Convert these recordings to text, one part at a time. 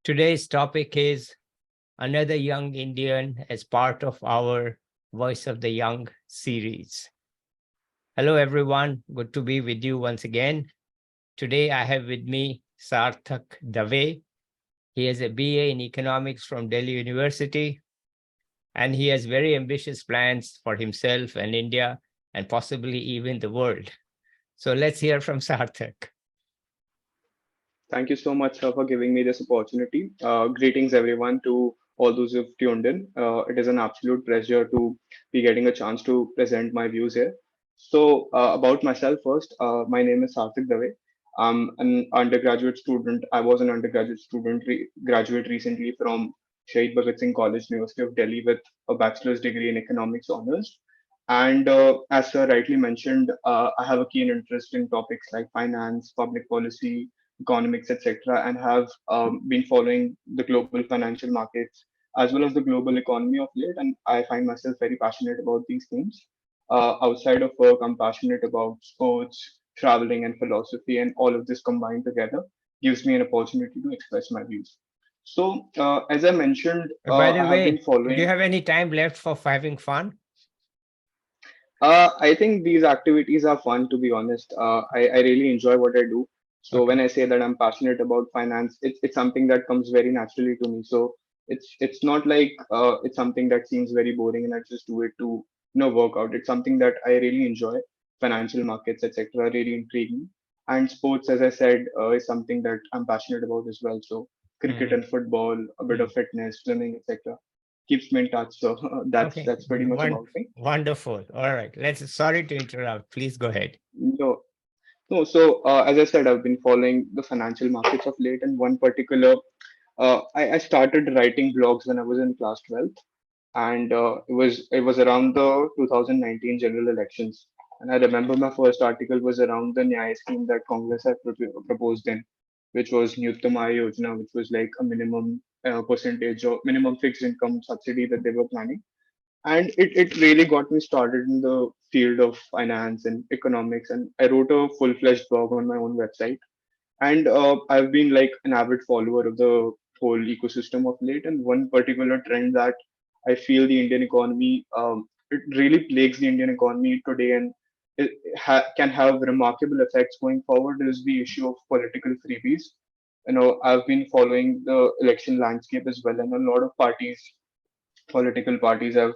Today's topic is another young Indian as part of our Voice of the Young series. Hello, everyone. Good to be with you once again. Today, I have with me Sarthak Dave. He has a BA in economics from Delhi University, and he has very ambitious plans for himself and India, and possibly even the world. So let's hear from Sarthak. Thank you so much, sir, for giving me this opportunity. Greetings, everyone, to all those who've tuned in. It is an absolute pleasure to be getting a chance to present my views here. So, about myself first, my name is Sarthak Dave. I'm an undergraduate student. I was an undergraduate student, graduate recently from Shahid Bhagat Singh College, University of Delhi, with a bachelor's degree in economics honors. And as sir rightly mentioned, I have a keen interest in topics like finance, public policy, economics, etc., and have been following the global financial markets as well as the global economy of late. And I find myself very passionate about these themes. Outside of work, I'm passionate about sports, traveling, and philosophy, and all of this combined together gives me an opportunity to express my views. So, as I mentioned, By the I have been way, do you following. have any time left for having fun? I think these activities are fun, to be honest. I really enjoy what I do. So Okay. when I say that I'm passionate about finance, it's something that comes very naturally to me. So it's not like it's something that seems very boring and I just do it to work out. It's something that I really enjoy. Financial markets, etc., really intrigue me. And sports, as I said, is something that I'm passionate about as well. So cricket Mhm. and football, a bit of Mhm. fitness, swimming, etc., keeps me in touch. So Okay. that's pretty much about me. Wonderful. All right. Sorry to interrupt. Please go ahead. No, no. So, as I said, I've been following the financial markets of late, and one particular, I started writing blogs when I was in class 12th, and it was around the 2019 general elections. And I remember my first article was around the NYAY scheme that Congress had proposed in, which was NYAY Yojana, which was like a minimum percentage or minimum fixed income subsidy that they were planning, and it really got me started in the field of finance and economics, and I wrote a full-fledged blog on my own website, and I've been like an avid follower of the whole ecosystem of late. And one particular trend that I feel the Indian economy, it really plagues the Indian economy today, and it can have remarkable effects going forward, is the issue of political freebies. I've been following the election landscape as well, and a lot of political parties have,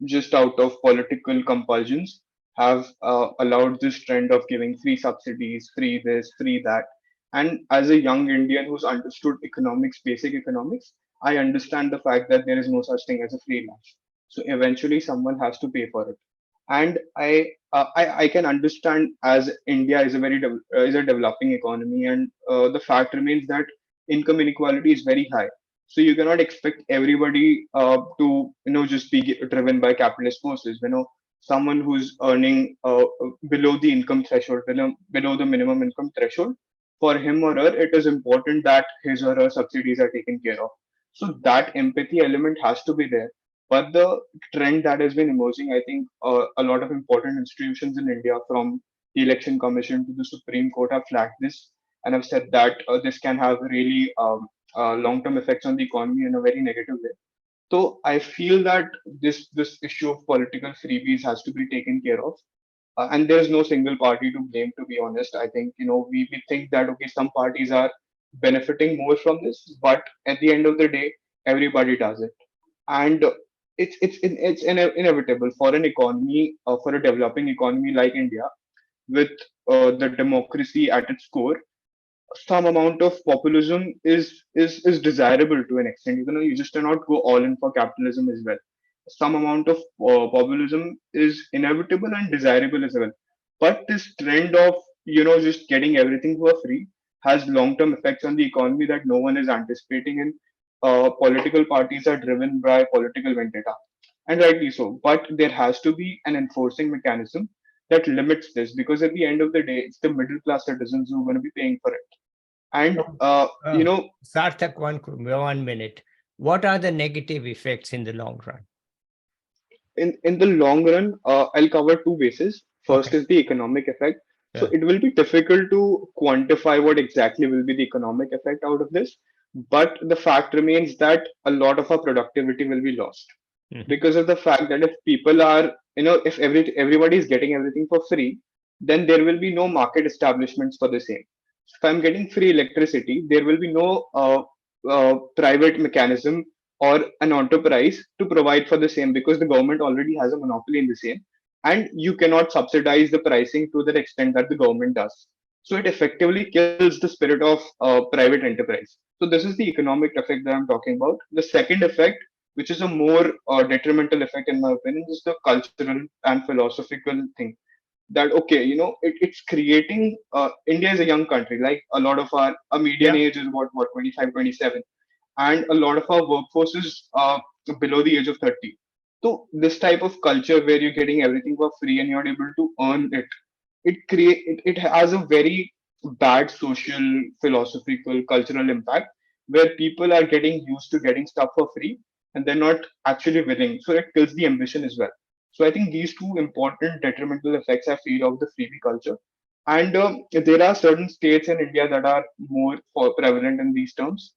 just out of political compulsions, have allowed this trend of giving free subsidies, free this, free that. And as a young Indian who's understood economics, basic economics, I understand the fact that there is no such thing as a free lunch. So eventually, someone has to pay for it. And I can understand, as India is a is a developing economy, and the fact remains that income inequality is very high. So you cannot expect everybody to just be driven by capitalist forces. Someone who's earning below the income threshold, below the minimum income threshold, for him or her, it is important that his or her subsidies are taken care of. So that empathy element has to be there. But the trend that has been emerging, I think a lot of important institutions in India, from the Election Commission to the Supreme Court, have flagged this and have said that this can have really long-term effects on the economy in a very negative way. So I feel that this issue of political freebies has to be taken care of, and there's no single party to blame. To be honest, I think we think that okay, some parties are benefiting more from this, but at the end of the day, everybody does it, and inevitable for an economy, for a developing economy like India, with the democracy at its core. Some amount of populism is desirable to an extent. You just cannot go all in for capitalism as well. Some amount of populism is inevitable and desirable as well. But this trend of just getting everything for free has long-term effects on the economy that no one is anticipating, and political parties are driven by political vendetta, and rightly so. But there has to be an enforcing mechanism that limits this, because at the end of the day, it's the middle class citizens who are going to be paying for it. And Oh, Sarthak, 1 minute. What are the negative effects in the long run? in the long run, I'll cover two bases. First Okay. is the economic effect. So Yeah. it will be difficult to quantify what exactly will be the economic effect out of this. But the fact remains that a lot of our productivity will be lost Mhm. because of the fact that if people are, if everybody is getting everything for free, then there will be no market establishments for the same. So if I'm getting free electricity, there will be no private mechanism or an enterprise to provide for the same because the government already has a monopoly in the same, and you cannot subsidize the pricing to the extent that the government does. So it effectively kills the spirit of private enterprise. So this is the economic effect that I'm talking about. The second effect, which is a more detrimental effect in my opinion, is the cultural and philosophical thing. That okay, it's creating. India is a young country. Like a lot of our median Yeah. age is what 25, 27, and a lot of our workforce is below the age of 30. So this type of culture where you're getting everything for free and you're able to earn it, it has a very bad social, philosophical, cultural impact where people are getting used to getting stuff for free and they're not actually willing. So it kills the ambition as well. So I think these two important detrimental effects I feel of the freebie culture. And there are certain states in India that are more prevalent in these terms.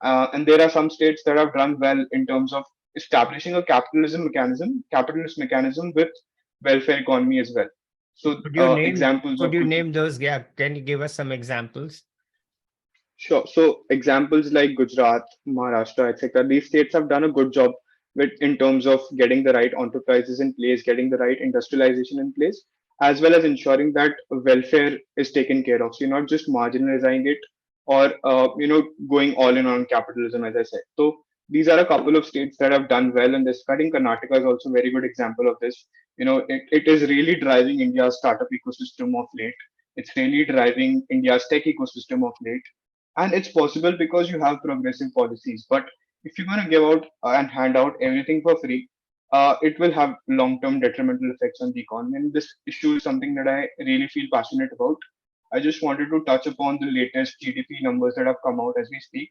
And there are some states that have done well in terms of establishing a capitalist mechanism with welfare economy as well. So examples Could of you good. name those? Yeah. Can you give us some examples? Sure. So examples like Gujarat, Maharashtra, etc. These states have done a good job with in terms of getting the right enterprises in place, getting the right industrialization in place, as well as ensuring that welfare is taken care of. So you're not just marginalizing it or going all in on capitalism, as I said. So these are a couple of states that have done well in this. I think Karnataka is also a very good example of this. It is really driving India's startup ecosystem of late. It's really driving India's tech ecosystem of late, and it's possible because you have progressive policies. But if you're going to give out and hand out everything for free, it will have long-term detrimental effects on the economy. And this issue is something that I really feel passionate about. I just wanted to touch upon the latest GDP numbers that have come out as we speak.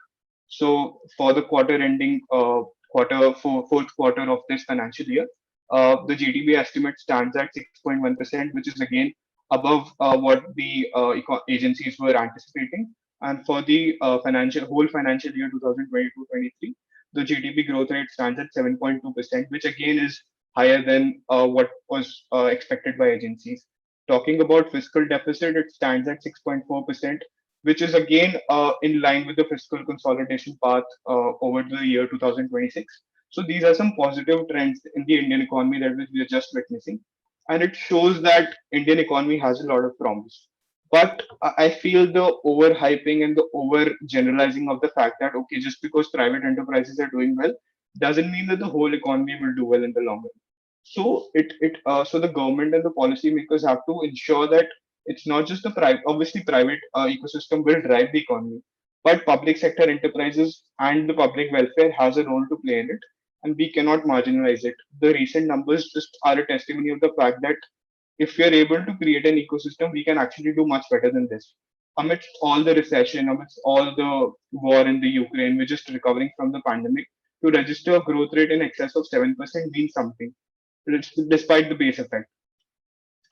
So for the quarter ending fourth quarter of this financial year, the GDP estimate stands at 6.1%, which is again above what the agencies were anticipating. And for the whole financial year 2022-23, the GDP growth rate stands at 7.2%, which again is higher than what was expected by agencies. Talking about fiscal deficit, it stands at 6.4%, which is again in line with the fiscal consolidation path over the year 2026. So these are some positive trends in the Indian economy that we are just witnessing, and it shows that Indian economy has a lot of promise. But I feel the overhyping and the over generalizing of the fact that okay, just because private enterprises are doing well doesn't mean that the whole economy will do well in the long run. So the government and the policymakers have to ensure that it's not just the private. Obviously, private ecosystem will drive the economy, but public sector enterprises and the public welfare has a role to play in it, and we cannot marginalize it. The recent numbers just are a testimony of the fact that if we are able to create an ecosystem, we can actually do much better than this. Amidst all the recession, amidst all the war in the Ukraine, we're just recovering from the pandemic. To register a growth rate in excess of 7% means something, despite the base effect.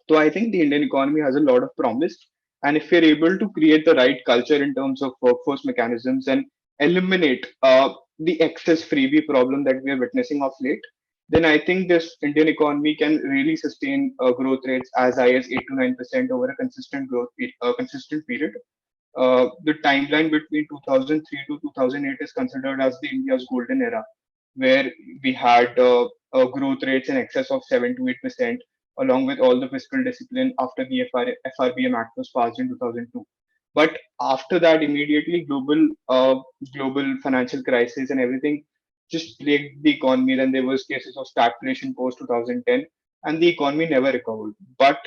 So I think the Indian economy has a lot of promise. And if we're able to create the right culture in terms of workforce mechanisms and eliminate the excess freebie problem that we are witnessing of late, then I think this Indian economy can really sustain growth rates as high as 8 to 9% over a consistent period. The timeline between 2003 to 2008 is considered as the India's golden era, where we had growth rates in excess of 7 to 8%, along with all the fiscal discipline after the FRBM Act was passed in 2002. But after that, immediately global financial crisis and everything just plagued the economy. Then there was cases of stagflation post 2010, and the economy never recovered. But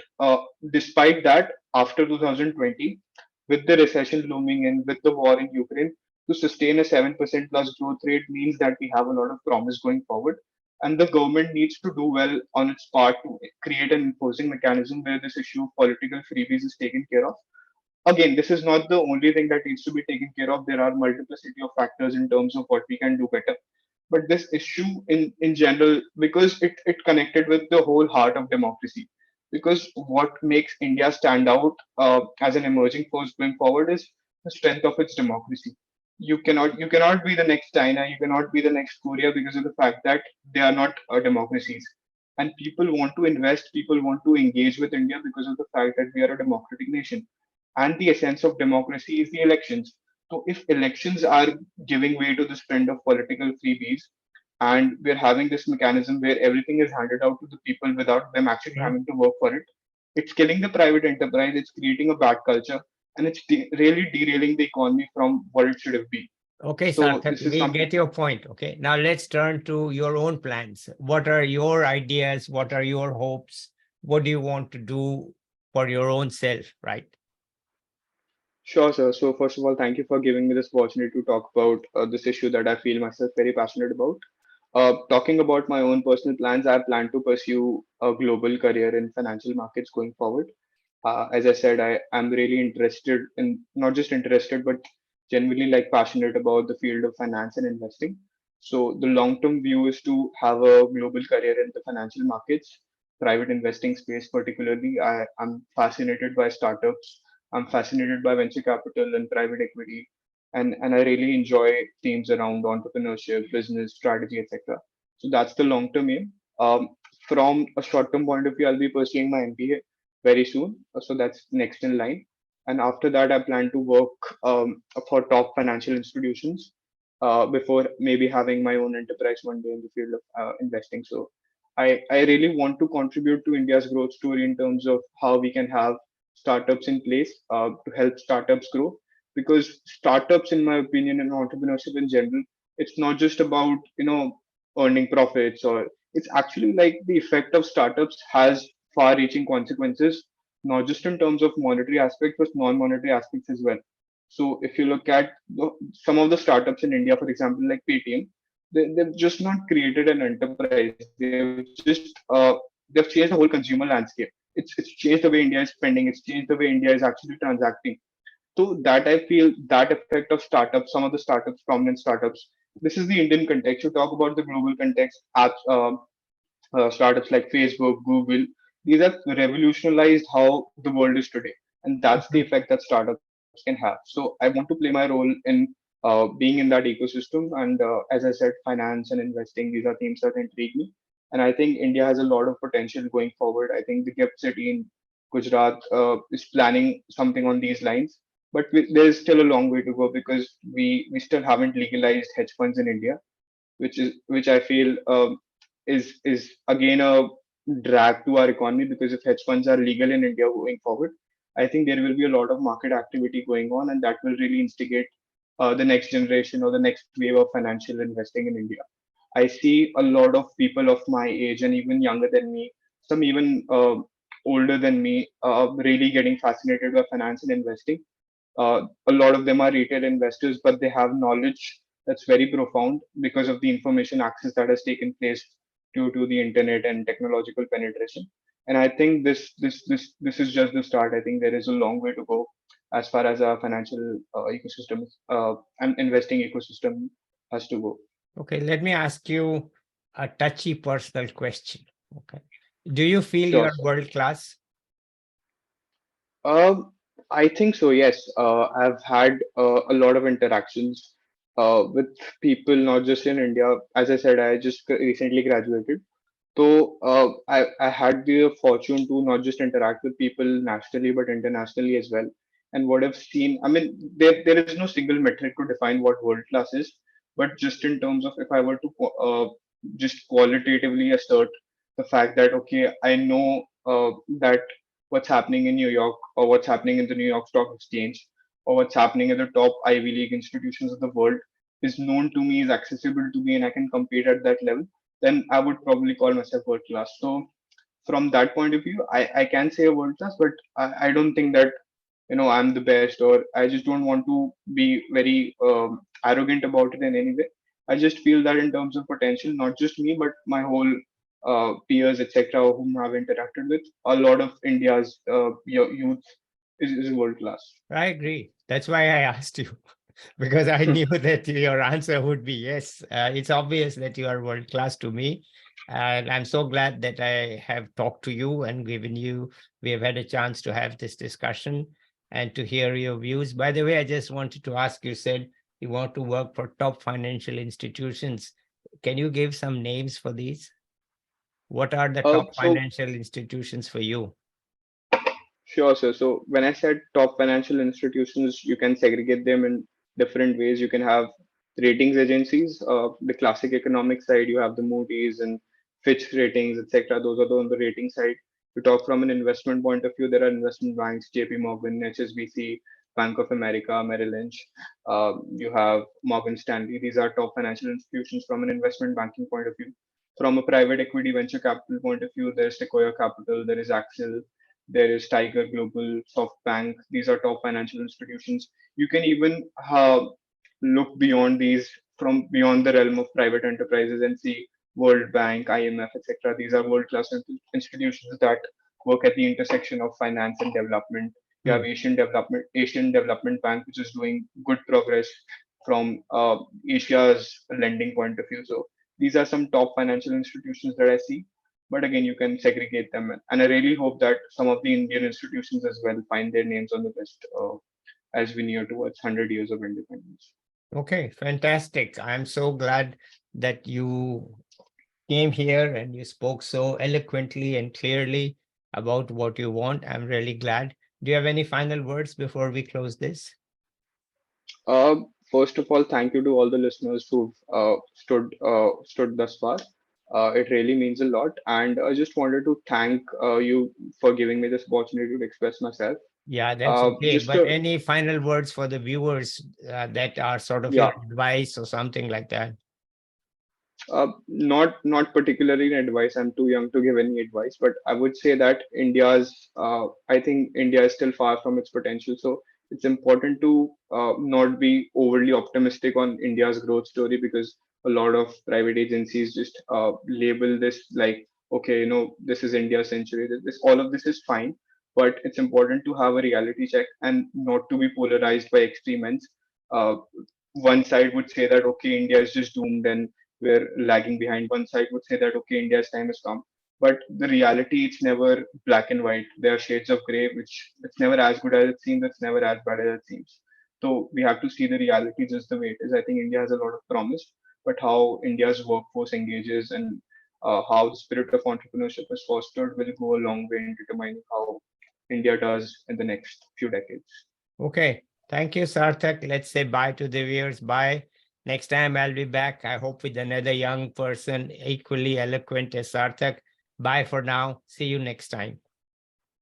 despite that, after 2020, with the recession looming in, with the war in Ukraine, to sustain a 7% plus growth rate means that we have a lot of promise going forward. And the government needs to do well on its part to create an enforcing mechanism where this issue of political freebies is taken care of. Again, this is not the only thing that needs to be taken care of. There are multiplicity of factors in terms of what we can do better. But this issue in general, because it connected with the whole heart of democracy. Because what makes India stand out as an emerging force going forward is the strength of its democracy. you cannot be the next China, you cannot be the next Korea because of the fact that they are not democracies. And people want to invest, people want to engage with India because of the fact that we are a democratic nation. And the essence of democracy is the elections. So if elections are giving way to this trend of political freebies, and we're having this mechanism where everything is handed out to the people without them actually Mhm. having to work for it, it's killing the private enterprise, it's creating a bad culture, and it's really derailing the economy from what it should have been. Okay, So Sarthak, this is we something. get your point. Okay, now let's turn to your own plans. What are your ideas? What are your hopes? What do you want to do for your own self, right? Sure, sir. So first of all, thank you for giving me this opportunity to talk about this issue that I feel myself very passionate about. Talking about my own personal plans, I plan to pursue a global career in financial markets going forward. As I said, I am really interested in, not just interested, but genuinely like passionate about the field of finance and investing. So the long-term view is to have a global career in the financial markets, private investing space particularly. I'm fascinated by startups. I'm fascinated by venture capital and private equity. And I really enjoy themes around entrepreneurship, business, strategy, etc. So that's the long-term aim. From a short-term point of view, I'll be pursuing my MBA very soon. So that's next in line. And after that, I plan to work for top financial institutions before maybe having my own enterprise one day in the field of investing. So I really want to contribute to India's growth story in terms of how we can have startups in place to help startups grow. Because startups, in my opinion, and entrepreneurship in general, it's not just about earning profits, or it's actually like the effect of startups has far-reaching consequences, not just in terms of monetary aspects, but non-monetary aspects as well. So if you look at some of the startups in India, for example, like Paytm, they've just not created an enterprise. They've changed the whole consumer landscape. It's changed the way India is spending. It's changed the way India is actually transacting. So that I feel that effect of startups, some of the startups, prominent startups. This is the Indian context. You talk about the global context. Apps, startups like Facebook, Google, these have revolutionized how the world is today. And that's the Mhm. effect that startups can have. So I want to play my role in being in that ecosystem. And as I said, finance and investing, these are themes that intrigue me. And I think India has a lot of potential going forward. I think the Gift City in Gujarat is planning something on these lines. But there's still a long way to go because we still haven't legalized hedge funds in India, which I feel is again a drag to our economy, because if hedge funds are legal in India going forward, I think there will be a lot of market activity going on, and that will really instigate the next generation or the next wave of financial investing in India. I see a lot of people of my age and even younger than me, some even older than me, really getting fascinated by finance and investing. A lot of them are retail investors, but they have knowledge that's very profound because of the information access that has taken place due to the internet and technological penetration. And I think this is just the start. I think there is a long way to go as far as our financial ecosystem and investing ecosystem has to go. Okay, let me ask you a touchy personal question. Okay. Do you feel you Sure, are sir. world class? Um, I think so, yes. I've had a lot of interactions with people, not just in India. As I said, I just recently graduated. So I had the fortune to not just interact with people nationally, but internationally as well. And what I've seen, I mean, there is no single metric to define what world class is, but just in terms of if I were to just qualitatively assert the fact that, okay, I know that what's happening in New York, or what's happening in the New York Stock Exchange, or what's happening in the top Ivy League institutions of the world is known to me, is accessible to me, and I can compete at that level, then I would probably call myself world class. So from that point of view, I can say a world class, but I don't think that I'm the best, or I just don't want to be very arrogant about it in any way. I just feel that in terms of potential, not just me, but my whole peers, etc., whom I've interacted with, a lot of India's youth is world class. I agree. That's why I asked you, because I knew that your answer would be yes. It's obvious that you are world class to me. And I'm so glad that I have talked to you and we have had a chance to have this discussion and to hear your views. By the way, I just wanted to ask you, said you want to work for top financial institutions. Can you give some names for these? What are the top So financial institutions for you? sure, sir. So when I said top financial institutions, you can segregate them in different ways. You can have ratings agencies. The classic economic side, you have the Moody's and Fitch ratings, etc. Those are on the rating side. To talk from an investment point of view, there are investment banks, JP Morgan, HSBC, Bank of America, Merrill Lynch. You have Morgan Stanley. These are top financial institutions from an investment banking point of view. From a private equity venture capital point of view, there's Sequoia Capital, there is Axel, there is Tiger Global, SoftBank. These are top financial institutions. You can even look beyond these, from beyond the realm of private enterprises, and see World Bank, IMF, etc. These are world-class institutions that work at the intersection of finance and development. You have Hmm. Asian Development Bank, which is doing good progress from Asia's lending point of view. So these are some top financial institutions that I see, but again, you can segregate them. And I really hope that some of the Indian institutions as well find their names on the list as we near towards 100 years of independence. Okay, fantastic. I'm so glad that you came here and you spoke so eloquently and clearly about what you want. I'm really glad. Do you have any final words before we close this? First of all, thank you to all the listeners who've stood thus far. It really means a lot, and I just wanted to thank you for giving me this opportunity to express myself. Yeah, that's okay. Just But any final words for the viewers that are sort of your yeah, advice or something like that? not particularly an advice. I'm too young to give any advice, but I would say that I think India is still far from its potential. So it's important to not be overly optimistic on India's growth story, because a lot of private agencies just label this like, okay, this is India's century. This all of this is fine, but it's important to have a reality check and not to be polarized by extreme ends. Uh, One side would say that okay, India is just doomed and we're lagging behind. One side would say that okay, India's time has come, but the reality, it's never black and white. There are shades of gray, which it's never as good as it seems, it's never as bad as it seems. So we have to see the reality just the way it is. I think India has a lot of promise, but how India's workforce engages and how the spirit of entrepreneurship is fostered will go a long way in determining how India does in the next few decades. Okay. Thank you, Sarthak. Let's say bye to the viewers. Bye. Next time I'll be back, I hope with another young person equally eloquent as Sarthak. Bye for now. See you next time.